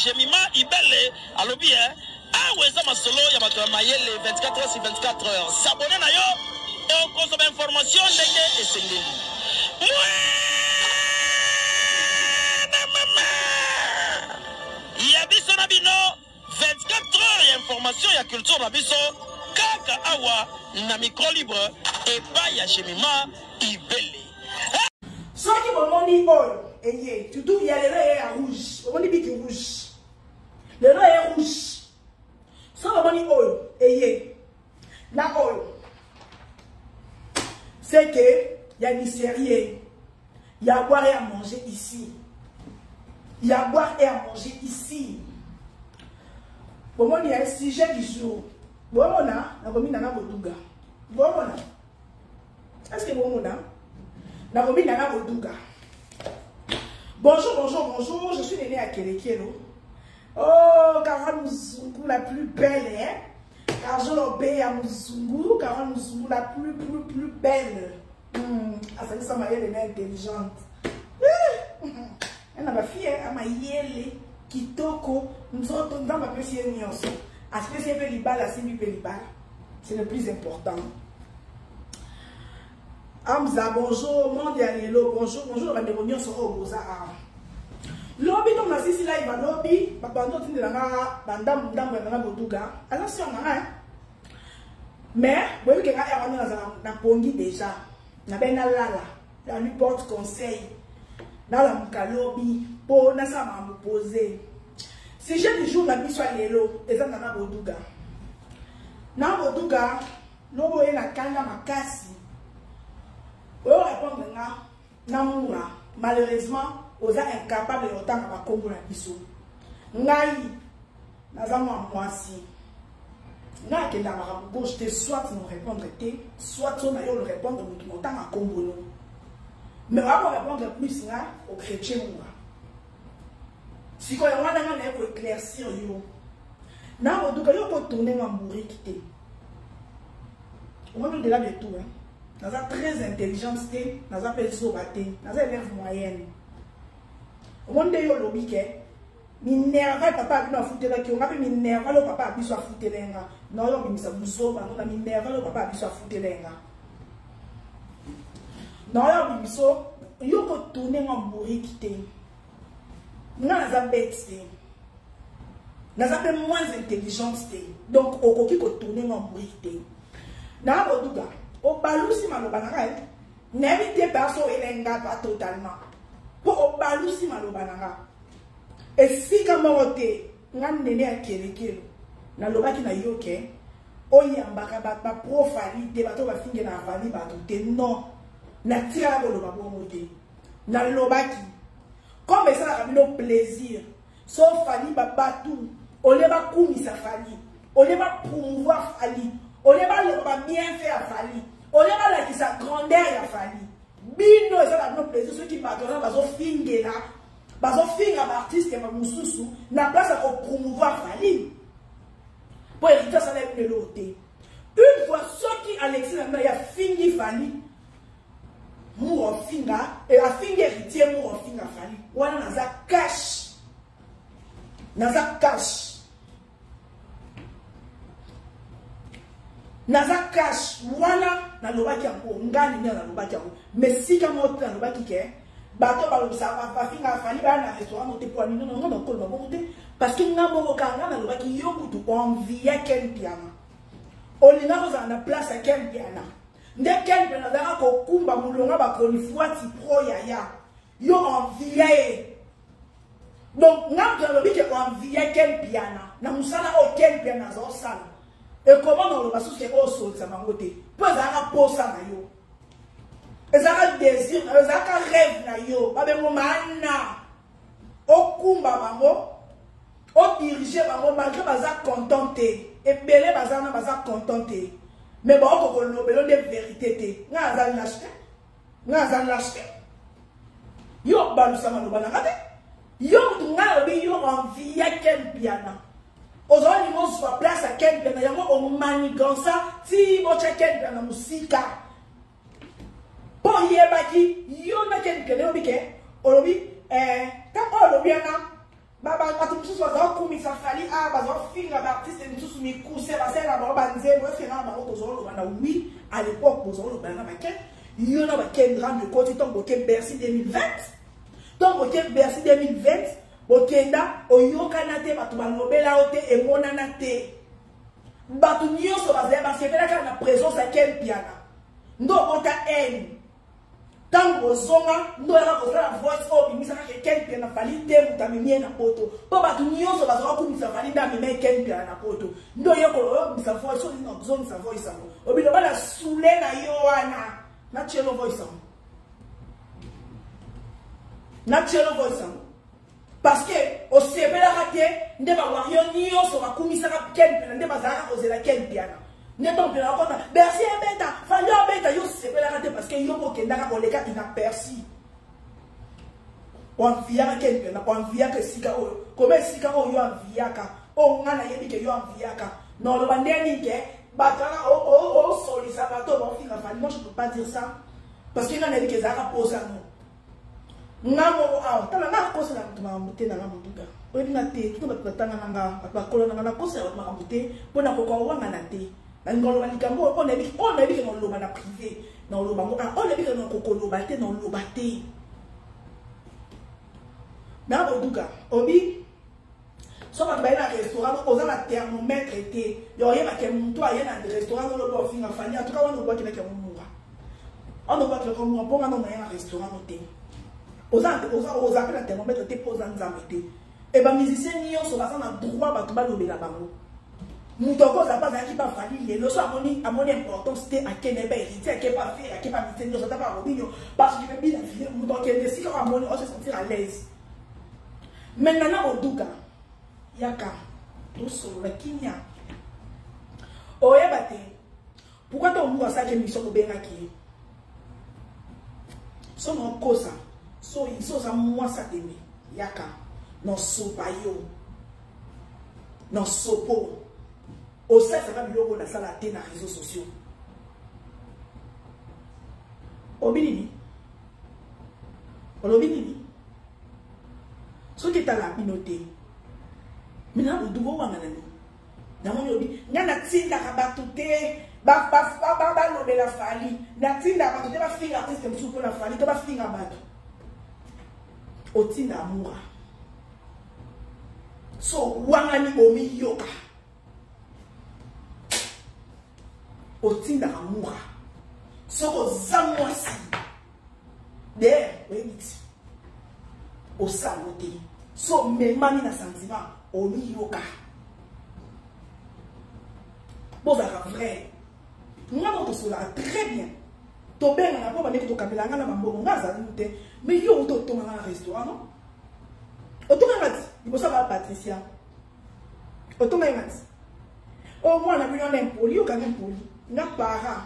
Jemima Ibele alobi weza masolo ya bato ya mayele 24 heures sur 24 heures. S'abonner na yo et consommer information ndenge esengeli. Ya biso na bino 24 heures ya information ya culture na biso kaka awa na micro libre et pas ya Jemima Ibele. Soit qui me money all et tu trouves il y a le rêve rouge, on dit big rouge. Le rêve rouge. Soit money all et na all. C'est que il y a du sérieux. Il y a à boire et à manger ici. Il y a à boire et à manger ici. Bon, il y a un sujet du jour. Bon, on a commis Nana Boduga. Bon, on a. Est-ce que bon, on a? Nagomi Nana Boduga. Bonjour, bonjour, bonjour. Je suis née à Kelekelo. Oh, Kara Muzungu, la plus belle, hein? Karjolobe à Muzungu, Kara Muzungu, la plus belle. Ah, ça dit ça, ma yelle est intelligente. Elle n'a pas fille, elle m'a yelle, Kitoko, nous autres, dans ma petite nyonso. Est-ce que c'est Pelibal, la Simi Pelibal? C'est le plus important. Amza, bonjour, Mondialelo, bonjour, bonjour, les réunions seront au Boza. Lobby, donc, la Sisi là, il va lobby, Babando, Tine, la Bandam, Bandam, Boduga. Attention, hein. Mais, vous voyez que on est dans Pongi déjà. Na ben na lala, la lui porte conseil. Dans la mouka lobby, pour na sa m'a poser. Si j'ai du jour, la vie soit l'élo, et ça n'a pas Boduga. Na Boduga, l'obo est la kanda makasi. Pour répondre na moura, malheureusement, vous êtes incapable de autant à Congo na biso. Ngai, nazamo moisi. Ngai que la gauche te soit nous répondre te, soit on a eu le répondre nous autant à Congo. Mais on va répondre plus là aux chrétiens moura. Si quoi on a demandé pour éclaircir yo. Na Boduga yo pour tourner en bourri quitter. On va au-delà de tout hein. Nous avons très intelligence, nous avons fait des élèves moyennes. Au monde de l'objet, minerve papa a pu foutre là, on a pu minerve le papa a pu se foutre là. Non, on a mis ça bousso, on a minerve le papa a pu se foutre là. Non, on a mis ça, il y a que tourner en bourri quitter. Nous avons bête, nous avons moins intelligence, donc on a pu tourner en bourri quitter. Nous avons dit au balousi malobananga n'évitez pas so elenga pas totalement pour au balousi malobananga et si comme ote ngan nene akelekelo na lobaki na yoke oyambaka ba profali de bato ba finge na vali bato te non na tira ko loba bongo te na lobaki comme ça na kabino plaisir so fali ba batu ole ba kumisa fali ole ba promouvoir fali ole ba le bien faire fali. On est là qui sa grandeur a fallu. Bino et ça nos plaisir ceux qui maintenant bazo finge là, bazo finge à artiste qui va mususu, na place à promouvoir fallu. Pour hériter ça de l'autre. Une fois ceux qui Alexis a fingi fallu. Mouro finga et a finge héritier mouro finga fallu. Wana naza cash. Naza cash. Naza cash wana na lobaki yango ngani na lobaki yango mais si ka moto na lobaki ke bato ba lobisa ba finga fali ba na restaurant moté pour ani non non ko ba moté parce que ngamo ka na lobaki yo mutu envie ken piana olina ko za na place à ken piana nde ken piana za ko kumba mulonga ba ko ni fuati pro ya yo envie donc ngam za lobiki envie ken piana na musala o ken piana zo sala. Et comment on va soucier au sol, ça m'a voté. Peu ça pour ça na yo. Et ça a désir, ça a rêve na yo. Pas de moment au kumba mango, au diriger mango malgré baza contenté. Et belé baza na baza contenté. Mais bon on ko belo de vérité té. Nga za l'acheter. Nga za l'acheter. Yo balu sama no bana ngate. Yo nga bi yo envie quel piano. Aujourd'hui, nous sommes place à quel bien on manigance si vous checkez dans la musique. Pour y aller, il y a quel bien on dit, quand on le bien bato mosusu bazakokumisa fali a bazakofinga baartiste mosusu mikuse basala bango banzembo efenga na bango tozoloba na wi à l'époque bozoloba na bake yo na bake grande côté ntango boke Bercy 2020 ntango boke Bercy 2020 bokenda oyokana te bato balobela o te emonana te bato nyonso bazali basepelaka na présence ya Ken Piana ndo bota haine ntango bozonga ndo yaka kozala voice oyo bimisaka ke Ken Piana fali te moto amemie na poto mpo bato nyonso bazala kumisa fali nde amemie Ken Piana na poto ndo yokomisa voice oyo ozongisa voice yango obiloba na sule na yo wana na tielo voice yango na tielo voice yango parce que osepelaka te nde bawario nyonso bakumisaka Ken Piana nde bazalaka kozela Ken Piana nde tompela bakota Bercy ebeta fali obeta yo sepelaka te parce que yo kokendaka koleka inaperçu oanviaka Ken Piana oanviaka esika oyo koma esika oyo yo anviaka oyo nga nayebi ke yo anviaka noloba ndeni ke batala osolisa bato baofinga fali. Moi je ne peux pas dire ça parce que nga nayebi ke ezalaka posa no nga moko awa tala nga akosela bato makambo te na nga motuka oyebi nga te tuto bato batanga na nga bato bakolo na nga nakosela bato makambo te mpo na kokawanga na te nangoloba likambo oyo nayebi ke noloba na privé noloba ngo oyo nayebi ke nakokoloba te noloba te na motuka obi so bato baye na restaurant oza na thermomètre te yoyebake motu aye na restaurant oloba ofinga fani atuka wana olobakilaki yango munga wana olobakilaki yango munga mpo ngana onaye na restaurant te oza pe na thermomètre te mpo oza nzambe te e bamusicien nyonso baza na droit bato balobela bango moto akoza mpa azalaki mpa fali lelo so amoni importance te akende ba hérité ake pa fe ake pa musicien nyonso ata pa robinyo parce que bina vie moto akende esika oyo amoni ose sentir à l'aise maintenant na oduka yaka tosolola kimia oyeba te pourquoi tomungu asalaki émission tobengaki ye so naokosa so oza mwasa teme yaka nosopa yo nosopo osalisaka biloko nasala te na réseaux sociaux olobi nini olobi nini soki etala bino te mina bodubo wanga nani namoni obi nga natindaka bato te balobela fali natindaka bato te bafinga artiste mosusu mpona fali to bafinga bato otinda amoura so wangani bomi yoka otinda amoura soko oza mwasi de oyebiti osango te so memani na sentiment omi yoka bozaka vrai nga tosolaka très bien tobengana mpo bandeki tokambelanga na bambongo nga azali te mais yo ototonganga na restaurant non otonganga ti liboso baa Patricia otonganga ti o mwana bino na impoli okanga impoli nga parent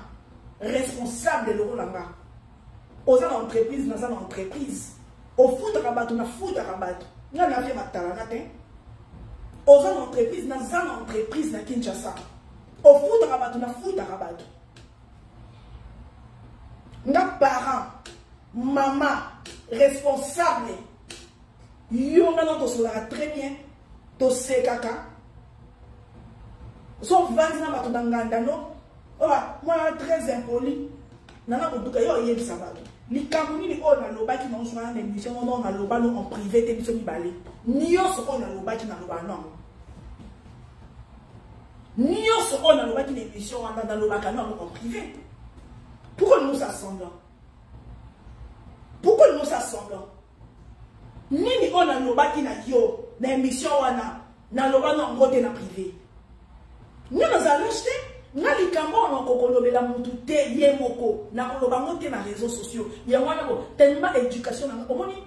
responsable eloko na nga oza na entreprise naza na entreprise ofutaka bato nafutaka bato nga navie batalanga te oza na entreprise naza na entreprise na Kinshasa ofutaka bato nafutaka bato nga parent mama responsable yo nga na tosolaka très bien tosekaka so vandi na bato na nganda no oba mwana très impoli nana koduka yo oyebisa bato likambo nini oyo nalobaki na ozwana na émission ono naloba no en privé te biso mibale nyonso oyo nalobaki naloba nango nyonso oyo nalobaki na émission wana nalobaka nango en privé. Pourquoi nous assemblons? Pourquoi nous assemblons? Nini on a lobaki na yo na émission wana na loba na ngote na privé. Nous allons acheter na likambo on kokolobela mutu te ye moko na koloba ngote na réseaux sociaux. Ya wana ko tellement éducation na omoni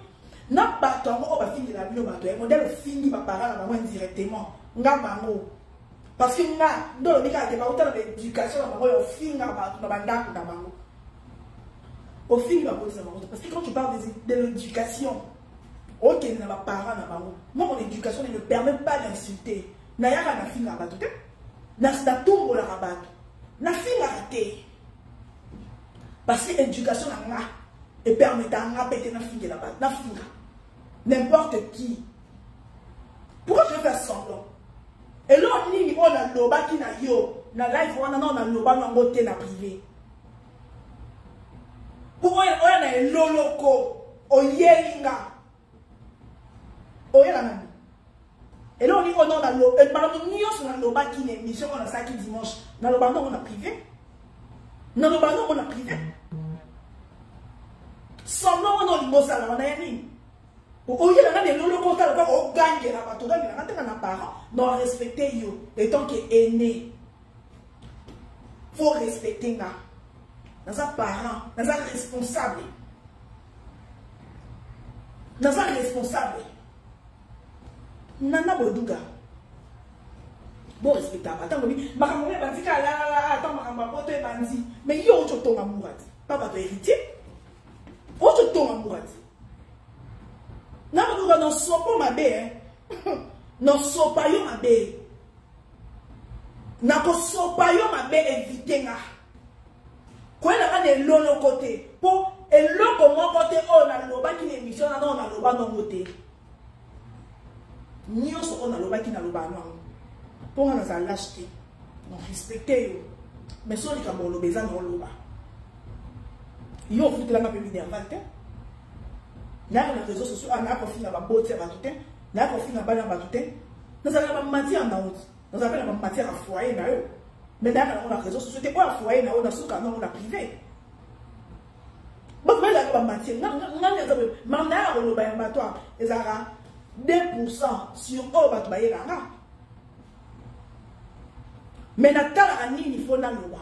na bato ngo ba fini la bino bato e modèle fini ba parala ba indirectement ngamba ngo parce que nga ndo nika te ba utala éducation na bango yo finga bato na bandako na bango. Au film, parce que quand tu parles de l'éducation, ok, n'a pas parent, moi mon éducation ne me permet pas d'insulter. Nayara na fille rabato, na tombe la rabato, na fille arrêté. Parce que l'éducation n'a pas et permet de répéter na fille la rabato, na fille. N'importe qui. Pourquoi je vais faire semblant? Et là, on a loba qui na yo, na live, on a loba na ngote na privé. Pourquoi on a loloko, o yelinga, o yelanga. Et là, on a loba, et par exemple, nous on a loba qui n'est mission, on a ça qui dimanche, na loba non on a privé. Na loba non on a privé. Semblant on a l'imbosa là, on a yéling. Au lieu de nous le compter, on gagne la bateau, on parent, non respecter yo, étant qu'il est né. Faut respecter là. Dans un parent, dans un responsable. Dans un responsable. Nana Boduga. Bon respectable. Attends, ma camarade m'a dit attends, ma camarade m'a dit, mais yo, tu tombes amoureux. Papa doit hériter. Où tu tombes amoureux? Non, sopa ma bé, non sopa yo ma bé. Nako sopa yo ma bé éviter nga. Quoi la ne lolo côté pour et loko mon côté on a loba qui émission on a loba non côté. Ni on a loba qui na loba non. Pour on a lâcheté. Non respecter yo. Mais so li ka bon lobeza non loba. Yo fout la ma pébi nervante. N'a pas de réseaux sociaux, n'a pas fini à ma beauté à tout, n'a pas fini à balle à tout. Nous avons pas matière en haut. Nous avons pas matière à foyer là. Mais d'ailleurs, on a réseaux sociaux, c'est quoi à foyer là? On a sous canon, on a privé. Bon, mais là, pas matière. Non, on a un bateau. Et 2% sur eux, on va te là. Mais n'a il faut n'a loi.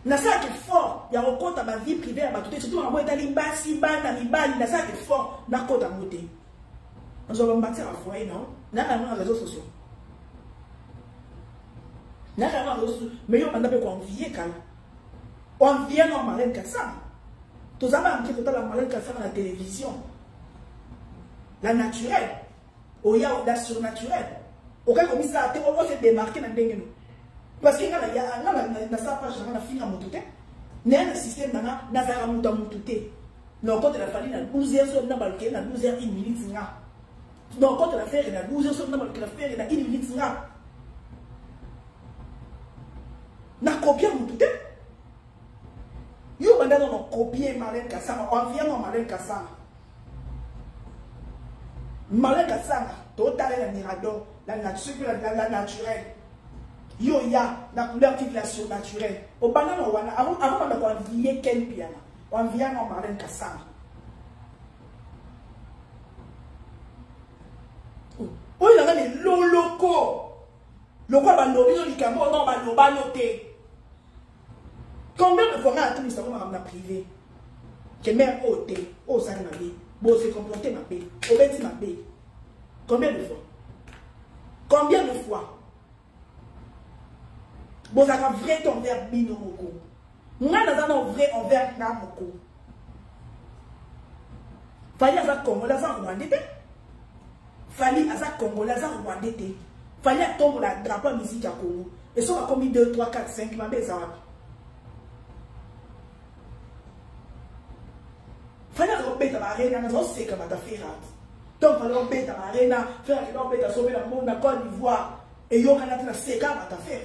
Na ça qui est fort, il y a un compte à ma vie privée, à ma toute, surtout en voie d'aller bassi, ban, na mi ban, na ça qui est fort, na compte à monter. Nous avons matière à foyer, non? N'a pas de réseaux sociaux. N'a pas de réseaux sociaux. Mais on a pas envié quand on vient en malin que ça. Tous avez un petit peu la malin que ça dans la télévision. La naturelle. Ou il y a la surnaturelle. Au cas comme ça, on va se démarquer dans le parce que il y a ça pas jamais fini à monter. N'a système n'a pas monter. Non quand la famille na 12h sur na balké na 12h 1 minute nga. Non quand la faire na 12h sur na balké la faire na 1 minute nga. Na copier monter. Yo banda non copier malin kasama, on vient non malin kasama. Malin kasama, total la mirador, la naturelle. Yo ya la couleur qui la surnaturelle. Au banana wana avant de envier quel piano. On vient en marine kassama. Oh il y a des loloko. Loko ba lobi no likamo non ba loba noté. Combien de fois on a tout ça on a privé. Que mère oté, oh ça na bé. Bon se comporter ma bé. Obeti ma bé. Combien de fois? Combien de fois? Bon, ça va vrai envers Binomoko. Nous avons vrai envers Namoko. Fali à ça Congolais, ça Rwandais. Fali à ça Congolais, ça Rwandais. Fali à tomber la drapeau musique à Congo. Et ça va commis 2, 3, 4, 5, ma belle, ça va. Fali à romper ta arena, nous avons 5 à ta faire. Donc, fali à romper ta arena, faire que l'on peut sauver le monde, la Côte d'Ivoire. Et il y a un 5 à ta faire.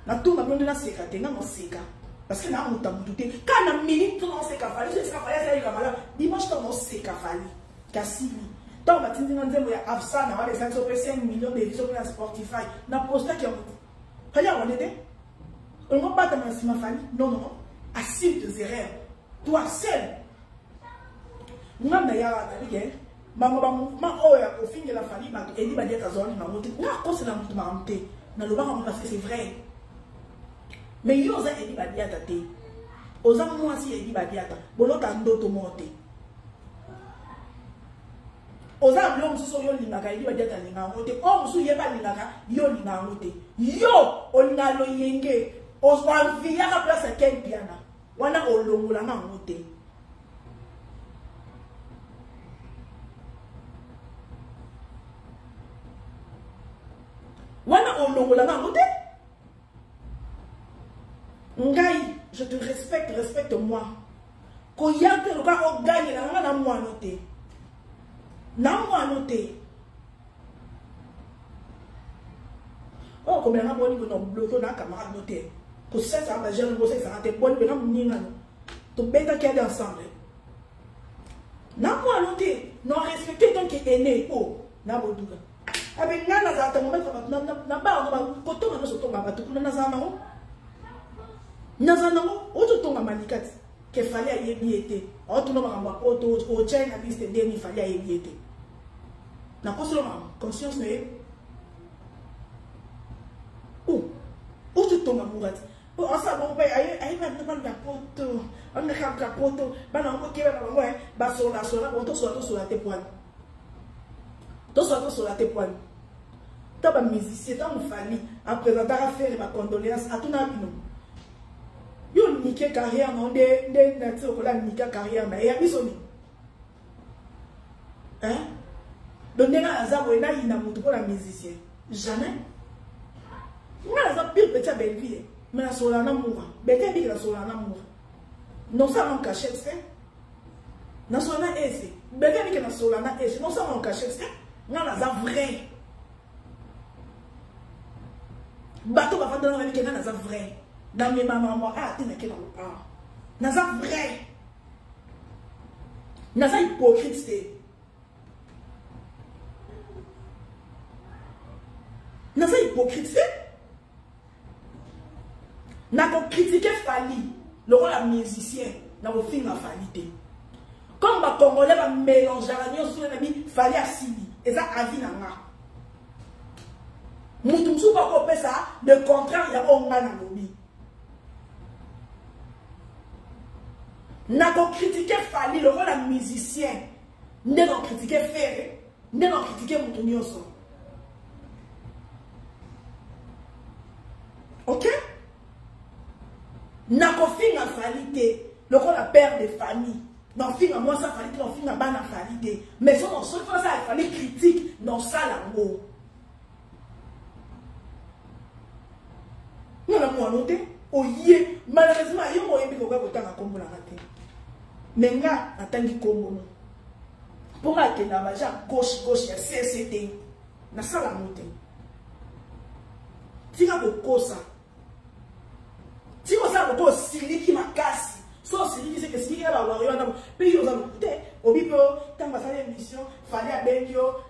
Na tout ma blonde na seka te na mo seka parce que na muta mutute kana minute to seka fali je seka fali ya kamala dimanche to mo seka fali kasili donc ba tindi na nzembo ya Afsa na wale 5 millions de visions na Spotify na posta ki mutu fali ya wonete on va pas ta sima fali non assume tes erreurs toi seul ngamba ya na bige mama ba mouvement oya au fin de la fali ba edi ba dia ta zone na mutu na ko c'est la mutu ma amte na lo ba parce que c'est vrai. Mais yo za edi badiata te. Oza moi si edi badiata. Bolota ndoto monte. Oza mlo muso yo lingaka edi badiata linga monte. O muso yeba lingaka yo linga monte. Yo olinga lo yenge. Ozwa via ka place ken piana. Wana olongola nga monte. Wana olongola nga monte. Ngai, je te respecte, respecte-moi. Quand il y a quelqu'un qui gagne, na moi noté. Na moi noté. Oh, comme on a bon niveau, on bloque, on a camarade noté. Que ça, ça va gérer, ça va te bon, mais on n'y a pas. Tu bêta qui est ensemble. N'a pas noté, non respecté tant qu'il est né. Oh, n'a pas douga. Avec Nana, ça a été n'a pas, quand on a ce tombe à tout, on a Nazano. Nazano, autre tombe à Manikat, qu'il fallait y éviter. Autre nom à Auto, au Tchèque, à liste des il fallait y éviter. N'a pas seulement conscience, mais. Oh, autre tombe à Mourat. Oh, on s'en va, aïe, va pas le poto. On a un capoto, on va sur la sola, on sur la tépoine. Sur la tépoine. Tu as un musicien, tu as une famille, à présenter à faire ma condoléance à tout le monde. Yo niqué carrière, non, des nature, on a niqué carrière, mais il y a besoin. Hein? Donc, il y a un azar, il y a un musicien. Jamais. Il y a un azar, pire petit belle vie. Mais la sola n'a mouru. Belle vie, la sola n'a mouru. Non, ça va en cacher, c'est. Non, ça va en cacher. Belle vie, la sola n'a caché. Non, ça va en cacher, c'est. Non, ça vrai. Bateau va faire dans la vie, qu'il y a un vrai. Dans mes mamans, ah, tu n'as qu'à dans le pas. Vrai. Naza hypocrite, c'est. Naza hypocrite, c'est. N'a pas critiqué Fali, le rôle de musicien, n'a pas fait la falité. Comme les Congolais va mélanger la sur la vie, Fali à Sili, et ça a vu dans la. Moutoumsou va couper ça, le contraire, il y a un gars dans le lobby. N'a pas critiqué Fali, le rôle de musicien, n'a pas critiqué Ferré, n'a pas critiqué Moutoumioso. Ok? N'a pas fait la falité, le rôle de père de famille. Non, fin à moi, ça fallait non, fin à ban la falité. Mais ça, non, ça, il fallait critique, non, ça, là-haut. Nous, on a noté, oh, yé, malheureusement, il y a un moyen de faire un combo la raté. Mais, on a attendu combo. Pour que la magie gauche, il y a CCT. On a ça, la noté. Tu as beaucoup ça. Si vous avez beaucoup de qui m'a cassé, sauf si c'est que si vous avez un pays, vous avez écouté, au bipo, quand vous avez une mission, il fallait à Benjo,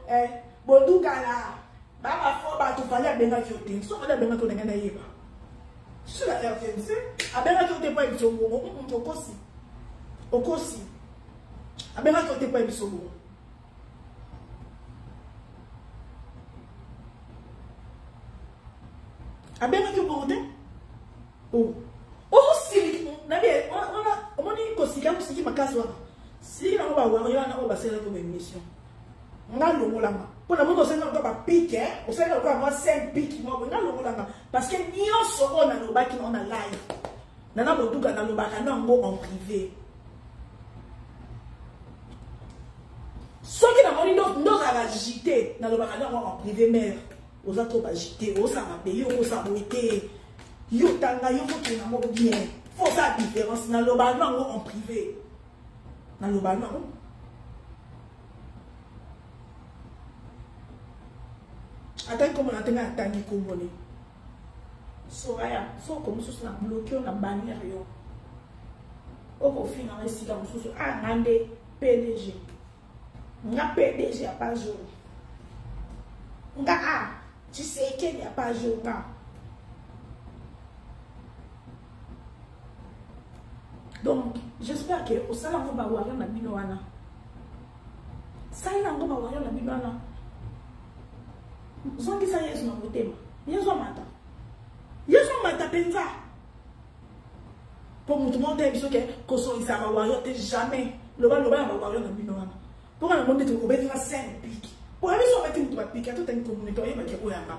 Bodougala, Baba Foba, il fallait à Benjo, sauf que Benjo n'est pas naïf. Sur la RTNC, à Benjo, il n'y a pas de sobo, au Kossi. À Benjo, il n'y a pas de sobo. À Benjo, il n'y a pas de oh. Oh, si, on a dit que si on a cassé, si on va voir, on va faire une mission. On a le mot là. Pour le moment, on a un pic, on sait qu'on va avoir 5 pics. On a le mot là. Parce que nous sommes dans le bac, on a live. Nous avons tout dans le bac, on a en privé. Ceux qui ont dit nous agiter dans le bac, on a en privé, mais aux autres agiter, aux payer, aux aboiter. Yo tanga yo faut que na bien. Faut ça différence dans le ballon en privé. Dans le ballon. Attends comme on a tenu à tangi congolais. So aya, so comme ça na bloqué na bannière yo. Au final ici dans sous ah ngande PDG. Nga PDG a pas jour. Nga ah, tu sais qu'il y a pas jour nga. Donc, j'espère que au salon va voir na binoana. Salon va voir na binoana. Zongi sa yesu na motema. Yesu mata. Yesu mata penza. Pour tout le monde biso que koso isa va voir jamais. Le va voir na binoana. Pour le monde te obéir à 5 pics. Pour aller sur mettre tout pic, tout un communiqué il va que oyamba.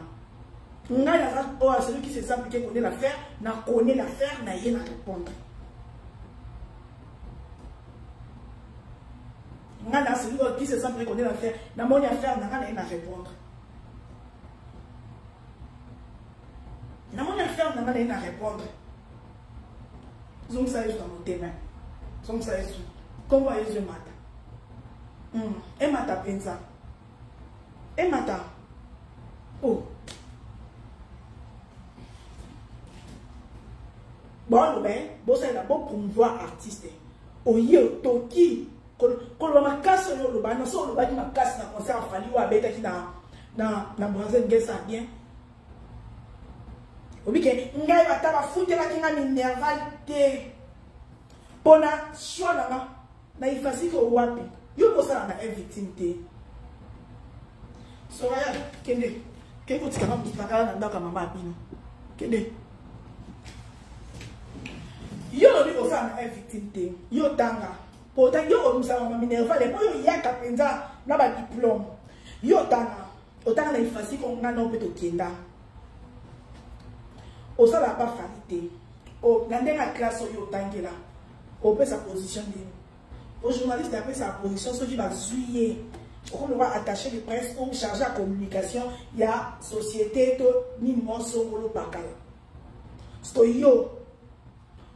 Nga la oh celui qui sait s'appliquer connaît l'affaire, na connaît l'affaire, na yé na répondre. Nga celui qui sait s'appliquer connaît l'affaire, na mon affaire, na rien à répondre. Na mon affaire, na rien à répondre. Zong ça est dans mon thème. Zong ça est comment est-ce que mata? Et mata pensa. Et mata. Oh. bon ben bon ça là bon promouvoir artiste oyo toki ko ma casse yo lo ba na so lo ba ki ma casse na concert fali wa beta ki na Brazil ngesa bien obi ke ngai bata ba futela ki nga minerval te pona shona na ifasi ko wapi yo ko sala na victime te so ya kende ke ko tika na ndaka mama bino kende yo lo bi ko sala na victime te yo tanga pourtant yo o msa mama minerval e po yo yaka penza na ba diplôme yo tanga otanga na ifasi ko nga no peto kenda o sala pas falité o ngande na classe yo tangela o peut sa position de au journaliste après sa position ce qui va zuyer on va attacher les presse ou charger la communication il y a société to ni monso ngolo pakala sto yo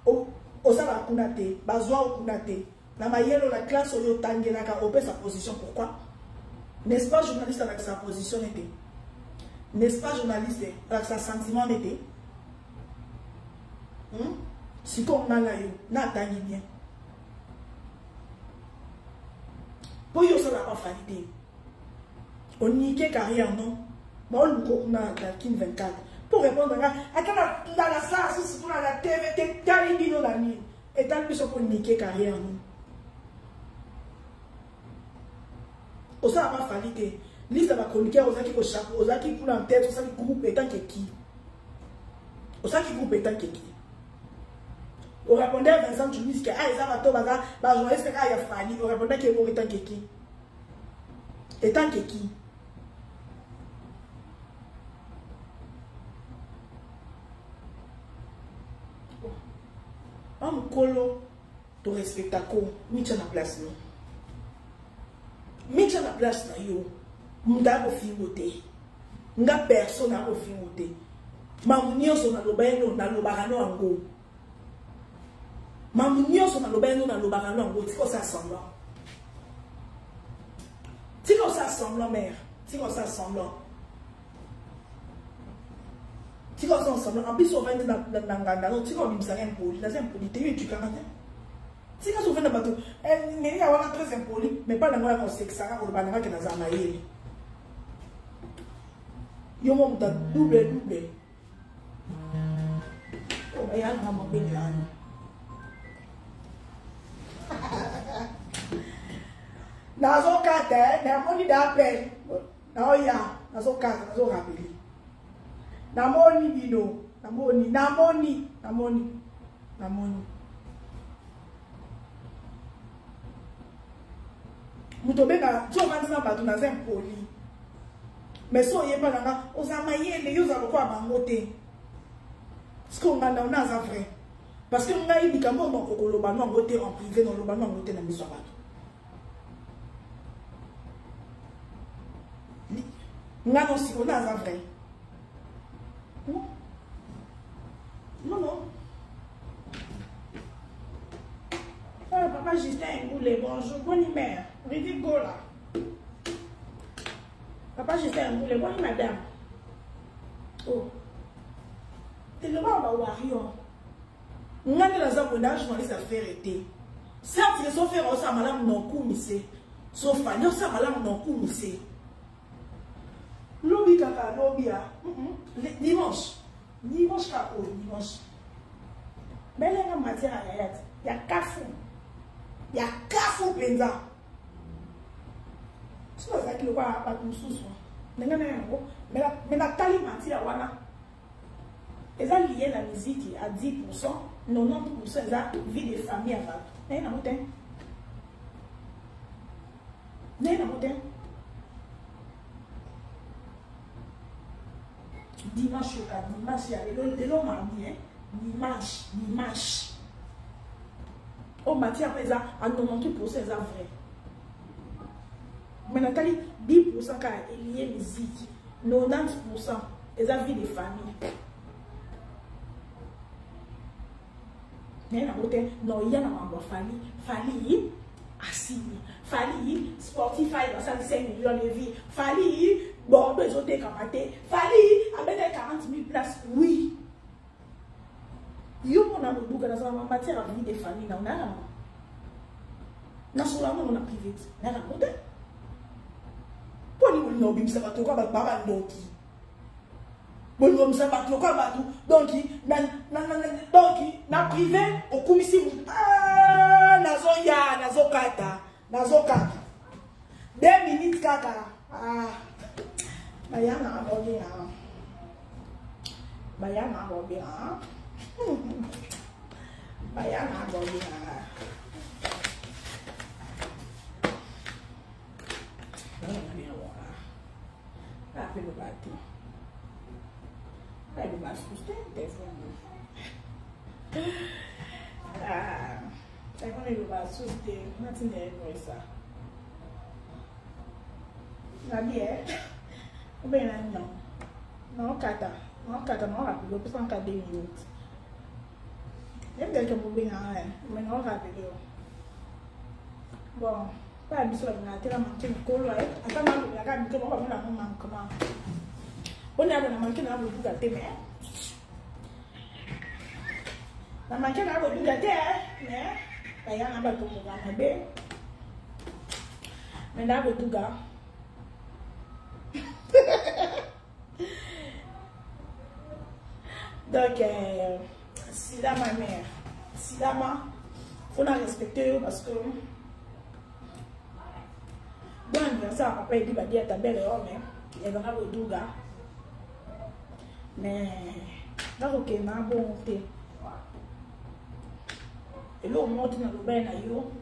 o sala kunate bazwa kunate na mayelo la classe yo tangela ka o peut sa position pourquoi n'est-ce pas journaliste avec sa position était n'est-ce pas journaliste avec sa sentiment était si comme na yo na tangi bien pour yo ça n'a pas fallu on nique carrière non bon on a la Kin 24 pour répondre à quand la ça c'est pour la TV t'as dit non la nuit et t'as plus pour niquer carrière non on ça n'a pas fallu liste va chroniquer aux qui au chapeau aux qui pour en tête ça qui groupe étant qui aux qui groupe étant qui on répondait à Vincent, tu dis que ça va tout baza, bah journaliste il y a fallu. On répondait que vous étant qui, étant qui. On colo, tu respectes ta co, mis en place non. Mis en place na yo, m'da ko fi wote, m'da personne na ko fi wote. Mamunio so na lobeno na lobagano ango. Mamunio so na lobeno na lobagano ango, tiko ça semblant. Tiko ça semblant mère, tiko ça semblant. Tiko ça semblant. En plus on va na nganda, non tiko bimsa impoli, na impoli te tu kanata. Tiko so vena bato, neri ya wana très impoli, mais pas na ngwa ko sexa ko lobana ke na za mayele. Yo mo mta double. Oh, ya na mo be ya. Nazo kate, na moni da pen. Na oya, nazo kate, nazo rapeli. Na moni bino, na moni. Mutobeka, tu vas na bato na impoli. Mais so yeba na ozama yele yo za ko abangote. Ce qu'on a dans un vrai. Parce que on a dit que moi on loba no ngote en privé non loba no ngote na miso bato. Nga non si on a un vrai. Non. Ah, papa Justin Ngoulé, bonjour, bonne humeur. Ridic Gola. Papa Justin Ngoulé, bonne madame. Oh. T'es le roi ou Arion. On a des abonnages dans les affaires été. Certes, les affaires aussi à madame non commissaire. Sauf à nous, ça madame non commissaire. Lobby kaka, lobby à. Dimanche. Dimanche kako, dimanche. Mais là, en matière à la il y a cafou. Il y a cafou penza. C'est ça qui le voit à tout sous. Mais la tali matière wana. Ils ont lié la musique à 10%, 90% de la vie des familles à battre. N'est-ce pas? Dimanche, il y a l'homme mardi, dimanche. Au matière à 98% c'est vrai. Mais Nathalie, 10% car il y a musique, 90% c'est la vie des familles. Non, il y a un Fali assis. Fali Spotify dans 5 millions de vies. Fali Bordeaux ils ont des capacités. Fali avec 40 000 places. Oui. Yo mon amour dans en matière de vie des familles on a na solamo on a privé na raconter pour nous no bim ça va to ba baba ndoki bon nous ça va to ba tout donc na privé au komisi ah nazo kata 2 minutes kaka ah bayana abobi bayana abobi Rápido bate. Vai do baixo sustente, ah, sai quando ele vai sustente, não tem coisa. Sabia? O bem não. Não cata não rápido, precisa um cadê minutos. Nem deve ter um bem mas não rápido. Bom. Pas de soin, tu as manqué le col, attends, la gamme, comment on va la comment on a manqué la boue gâtée, mais la manqué la boue gâtée, mais il y a un bateau pour la bébé. Mais là, le tout gars. Donc, si là ma mère, si là ma, faut la respecter parce que. Bon anniversaire, papa il dit bah dis à ta belle homme, il va avoir le douga. Mais là ok, na bon thé. Et là on monte dans le bain na yo.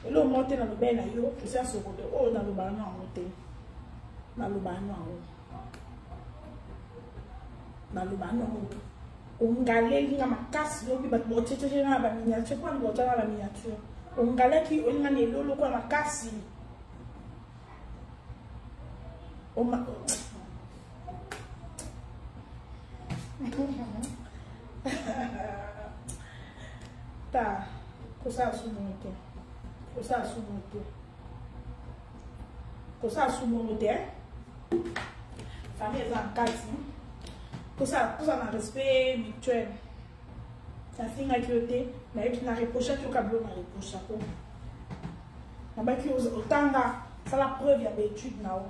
Et là on monte dans le bain na yo, tu sais sur côté oh dans le bain na monter. Dans le bain na haut. Dans le bain na haut. On galère na makasi yo bi ba tchétché na ba miniature, quoi on va la miniature. On galère qui on a les lolo quoi makasi. On ma tá, coisa sumonte. Coisa sumonte. Coisa sumonte. Famille en quatre. Coisa na respect mutuel. Ça fait une cruauté, mais qui n'a reproché tout câble n'a reproché quoi. On va qui autant là, ça la preuve il y a des études là.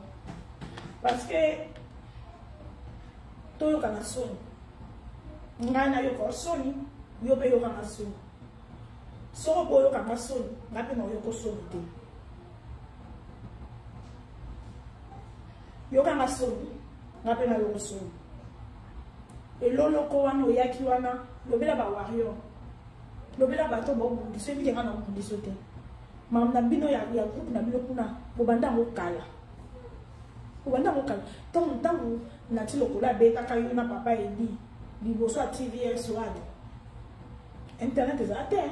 Parce que tout le kana soni. Ngana yo ko soni, yo be yo kana soni. So bo yo kana soni, ngapi na yo ko soni te. Yo kana soni, ngapi na yo ko soni. Et lolo ko wana oyaki wana lobela ba warrior lobela bato bo bundi so bike ngana bundi sote mam na bino ya groupe na bino kuna bobanda ngokala tangu na ti lokola be kaka yo na papa edi liboso TVS wale internet ezate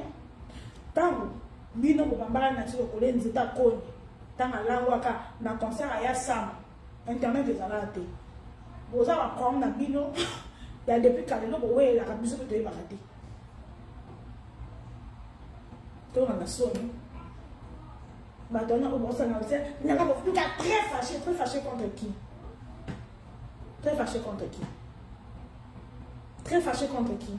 tangu bino bobambala na ti lokola nzita koni tanga langwaka na concert ya Sam internet ezalate boza ba kom na bino. Il y a depuis quand nous voyons la rabiso de Barati. Tout le monde a sonné. Maintenant, on va s'en aller. Il y a très fâché contre qui? Très fâché contre qui? Très fâché contre qui?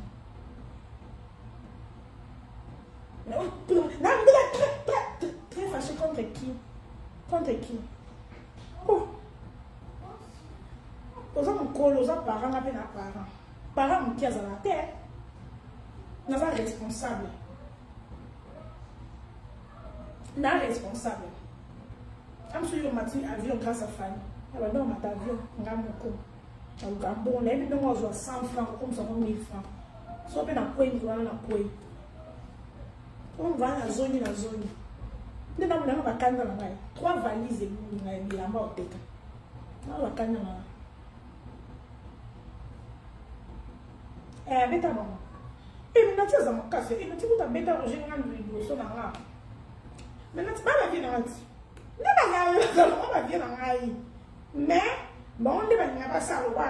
Très fâché contre qui? Contre qui? Oh! Aux hommes collés, aux parents, à peine à parents. Parents qui ont la terre, nous sommes responsables. Nous sommes responsables. Je suis un avion grâce à Fanny. Je suis un avion, je suis un Gabon, je suis 100 francs, comme ça, 1000 francs. Si on a un point, on va à la zone. Nous avons 3 valises et nous avons 3 beta bon. Et maintenant tu as mon casse. Et maintenant tu as beta au général du dosso na là. Maintenant tu vas bien dans ti. Ne va bien dans ai. Mais bon on ne va pas ça wa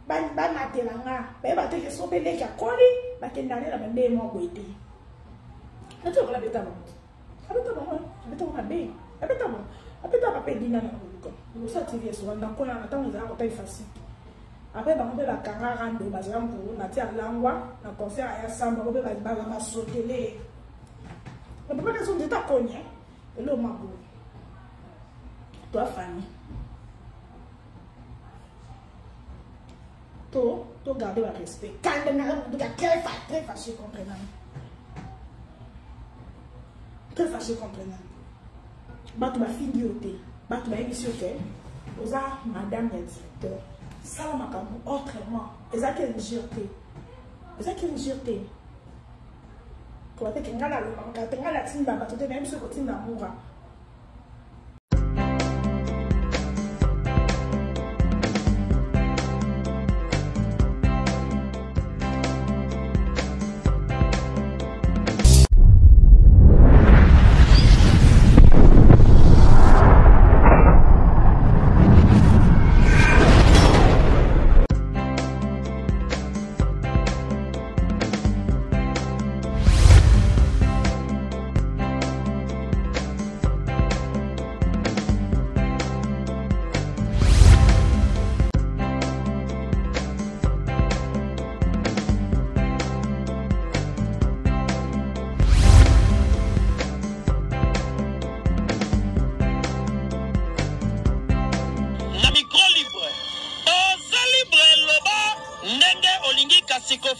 ba na te la nga. Ba te so bele ka koli ba ke ndane la mbe mo goite. Na tu la beta bon. Beta bon. Beta bon be. Beta bon. Beta ba pe dina na ko. Nous ça tu viens sur dans ko na ta on za ko ta facile. après bango pe bakanga rando bazambu na tia langwa na concert ya samba bango pe bazama sotele papa que son d'état cogné et le mabo toi famille to garder le respect quand on a très fâché comprenant très fâché comprenant batu ba fille yoté batu ba émission yoté oza madame ya directeur ça la makambo autrement ezaki légèreté ko te ngala lo ka te ngala timba ba to te même ce côté d'amour.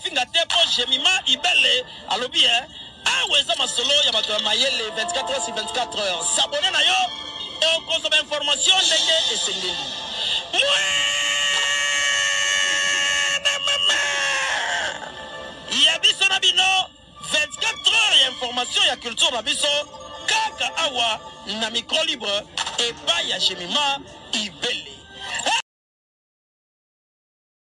Finga tepo Jemima Ibele alobi aweza masolo ya bato mayele 24 heures sur 24 heures s'abonner na yo et consommer information ndenge esengeli ya biso na bino 24 heures ya information ya culture na biso kaka awa na micro libre et pas ya Jemima Ibele.